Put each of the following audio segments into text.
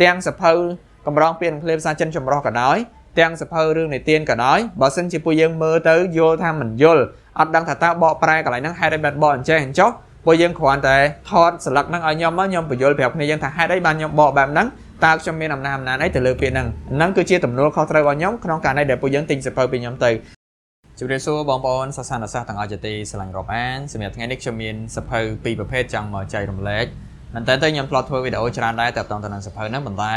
ទាំងសភៅកម្រងពាក្យឃ្លាភាសាចិនចម្រុះក៏ដោយទាំងសភៅរឿងនិទានក៏ដោយបើសិនជាពួកយើងមើលទៅយល់ថាមិនយល់អត់ដឹងថាតើបកប្រែកន្លែងហ្នឹងហេតុអីបានបកអញ្ចេះអញ្ចោះពួកយើងគ្រាន់តែថតស្លឹកហ្នឹងឲ្យខ្ញុំមកខ្ញុំបញ្យល់ប្រាប់គ្នាយើងថាហេតុអីបានខ្ញុំបកបែបហ្នឹងតើខ្ញុំមានអំណាចអីទៅលើពាក្យហ្នឹងគឺជាទំនួលខុសត្រូវរបស់ខ្ញុំក្នុងករណីដែលពួកយើងទិញសភៅពីខ្ញុំទៅជម្រាបសួរបងប្អូនសិស្សានុសិស្សទាំងអស់ជាទីស្រឡាញ់រាប់អានសម្រាប់ថ្ងៃនេះខ្ញុំមានសភៅពីរប្រភេទចង់មកចែករំលែកមែនតើខ្ញុំធ្លាប់ធ្វើវីដេអូច្រើនដែរតាក់ទងទៅនឹងសភៅហ្នឹងប៉ុន្តែ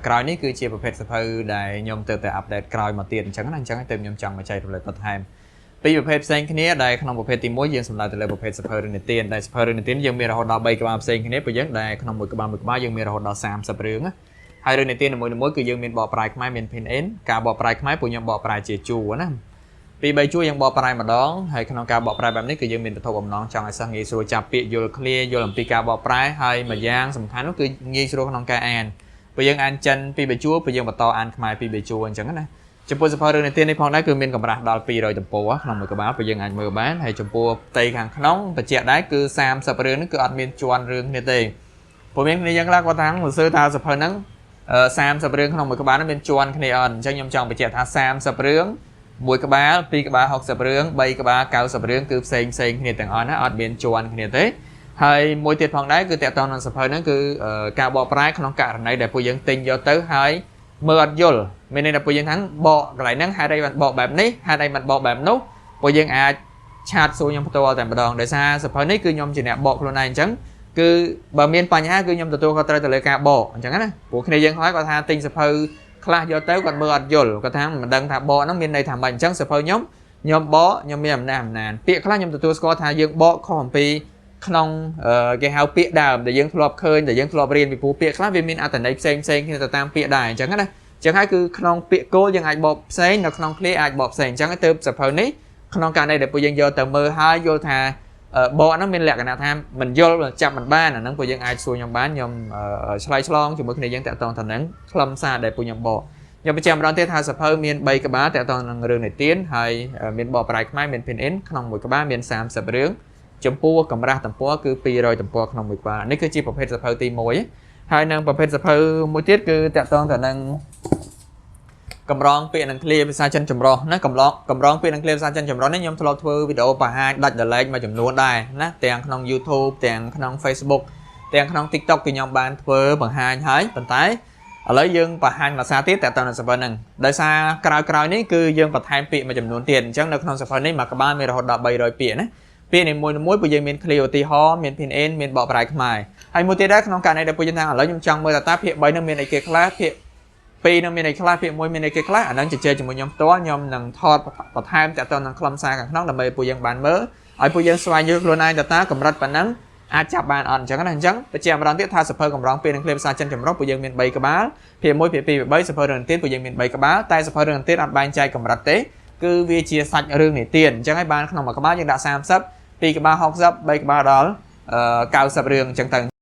ក្រោយនេះគឺជាប្រភេទសភៅដែលខ្ញុំទៅតែអាប់ដេតក្រោយមកទៀតអញ្ចឹងហើយទៅខ្ញុំចង់មកចែករំលែកបន្ថែមពីរប្រភេទផ្សេងគ្នាដែលក្នុងប្រភេទទី1យើងសម្ដៅទៅលើប្រភេទសភៅរឿងនិទានដែលសភៅរឿងនិទានយើងមានរហូតដល់3ក្បាលផ្សេងគ្នាព្រោះយើងដែលក្នុងមួយក្បាលយើងមានរហូតដល់30រឿងហើយរឿងនិទាននីមួយៗគឺយើងមានបកប្រែខ្មែរមាន pin in ការបកប្រែខ្មែរពួកខ្ញុំបកប្រែជាជួរណាពី3ជួរយើងបកប្រែម្ដងហើយក្នុងការបកប្រែបែបនេះគឺយើងមានវត្ថុបំណងចង់ឲ្យសិស្សងាយស្រួលចាប់ពាក្យយល់ឃ្លាយល់អំពីការបកប្រែហើយមួយយ៉ាងសំខាន់នោះគឺងាយស្រួលក្នុងការអានពេលយើងអានចិនពី3ជួរពេលយើងបន្តអានខ្មែរពី3ជួរអញ្ចឹងណាចំពោះសភៅរឿងនិទាននេះផងដែរគឺមានកម្រាស់ដល់200ទំព័រក្នុងមួយក្បាលពេលយើងអាចមើលបានហើយចំពោះផ្ទៃខាងក្នុងបញ្ជាក់ដែរគឺ30រឿងនេះគឺអត់មានជាន់រឿងគ្នាទេព្រោះមានគ្នាយ៉ាងខ្លះគាត់ថាមើលសើថាសភៅហ្នឹង30រឿងក្នុងមួយក្បាលនោះមានជាន់គ្នាអត់អញ្ចឹងខ្ញុំចង់បញ្ជាក់ថា30រឿងមួយក្បាលពីរក្បាល60រឿង3ក្បាល90រឿងគឺផ្សេងគ្នាទាំងអស់ណាអត់មានជាន់គ្នាទេហើយមួយទៀតផងដែរគឺតកតងនឹងសភៅហ្នឹងគឺការបកប្រែក្នុងករណីដែលពួកយើងទិញយកទៅហើយមើលអត់យល់មានន័យថាពួកយើងថាបកកន្លែងហ្នឹងហេតុអីបានបកបែបនេះហេតុអីបានបកបែបនោះពួកយើងអាចឆាតសួរខ្ញុំផ្ទាល់តែម្ដងដោយសារសភៅនេះគឺខ្ញុំជាអ្នកបកខ្លួនឯងអញ្ចឹងគឺបើមានបញ្ហាគឺខ្ញុំទទួលខុសត្រូវទៅលើការបកអញ្ចឹងណាព្រោះគ្នាយើងខ្លះគាត់ថាទិញសភៅខ្លះយកទៅគាត់មើលអត់យល់គាត់ថាមិនដឹងថាបកហ្នឹងមានន័យថាម៉េចអញ្ចឹងសភៅខ្ញុំបកខ្ញុំមានអំណាចពាក្យខ្លះខ្ញុំទទួលស្គាល់ថាយើងបកខុសអំពីក្នុងគេហៅពាក្យដើមដែលយើងធ្លាប់ឃើញដែលយើងធ្លាប់រៀនពីព្រោះពាក្យខ្លះវាមានអត្ថន័យផ្សេងគ្នាទៅតាមពាក្យដែរអញ្ចឹងណាអញ្ចឹងហើយគឺក្នុងពាក្យគោលយើងអាចបកផ្សេងនៅក្នុងឃ្លាអាចបកផ្សេងអញ្ចឹងទៅសភៅនេះក្នុងករណីដែលពួកយើងយកទៅមើលហើយយល់ថាបកហ្នឹងមានលក្ខណៈថាមិនយល់ចាប់មិនបានអាហ្នឹងពួកយើងអាចសួរខ្ញុំបានខ្ញុំឆ្លើយឆ្លងជាមួយគ្នាយើងតាក់ទងទៅនឹងខ្លឹមសារដែលពួកខ្ញុំបកខ្ញុំបញ្ជាក់ម្ដងទៀតថាសភៅមាន3ក្បាលតាក់ទងនឹងរឿងនិទានហើយមានបកប្រែខ្មែរមាន pin in ក្នុងមួយក្បាលមាន30រឿងចំពោះកម្រាស់ទំព័រគឺ200ទំព័រក្នុងមួយក្បាលនេះគឺជាប្រភេទសភៅទី1ហើយនឹងប្រភេទសភៅមួយទៀតគឺតាក់ទងទៅនឹងកម្រងពាក្យនិងឃ្លាភាសាចិនចម្រុះណាកម្រងពាក្យនិងឃ្លាភាសាចិនចម្រុះនេះខ្ញុំធ្លាប់ធ្វើវីដេអូបង្ហាញដាច់ដលែកមួយចំនួនដែរណាទាំងក្នុង YouTube ទាំងក្នុង Facebook ទាំងក្នុង TikTok គឺខ្ញុំបានធ្វើបង្ហាញហើយប៉ុន្តែឥឡូវយើងបង្ហាញភាសាទៀតតាក់ទងនឹងសភៅហ្នឹងដោយសារក្រោយនេះគឺយើងបន្ថែមពាក្យមួយចំនួនទៀតអញ្ចឹងនៅក្នុងសភៅនេះមួយក្បាលមានរហូតដល់300ពាក្យណាពាក្យនីមួយៗពួកយើងមានឃ្លាឧទាហរណ៍មាន pin in មានបកប្រែខ្មែរហើយមួយទៀតដែរក្នុងករណីដែលពួកយើងថាឥឡូវខ្ញុំចង់មើលតាភាគ3ហ្នឹងមានអីគេខ្លះភាគ2នឹងមានអីខ្លះភាគ1មានអីគេខ្លះអាហ្នឹងជជែកជាមួយខ្ញុំផ្ទាល់ខ្ញុំនឹងថតបន្ថែមតាក់ទងនឹងខ្លឹមសារខាងក្នុងដើម្បីពួកយើងបានមើលឲ្យពួកយើងស្វែងយល់ខ្លួនឯងតាកម្រិតប៉ុណ្ណឹងអាចចាប់បានអត់អញ្ចឹងណាអញ្ចឹងបញ្ជាក់ម្ដងទៀតថាសភៅកម្រងពាក្យនិងឃ្លាភាសាចិនចម្រុះពួកយើងមាន3ក្បាលភាគ1ភាគ2ភាគ3សភៅរឿងនិទានពួកយើងមាន3ក្បាលតែសភៅរឿងនិទានអត់បែងចែកកម្រិតទេគឺវាជាសាច់រឿងនិទានអញ្ចឹងហើយបានក្នុងមួយក្បាលយើងដាក់30 2ក្បាល60 3ក្បាលដល់90រឿងអញ្ចឹងទៅ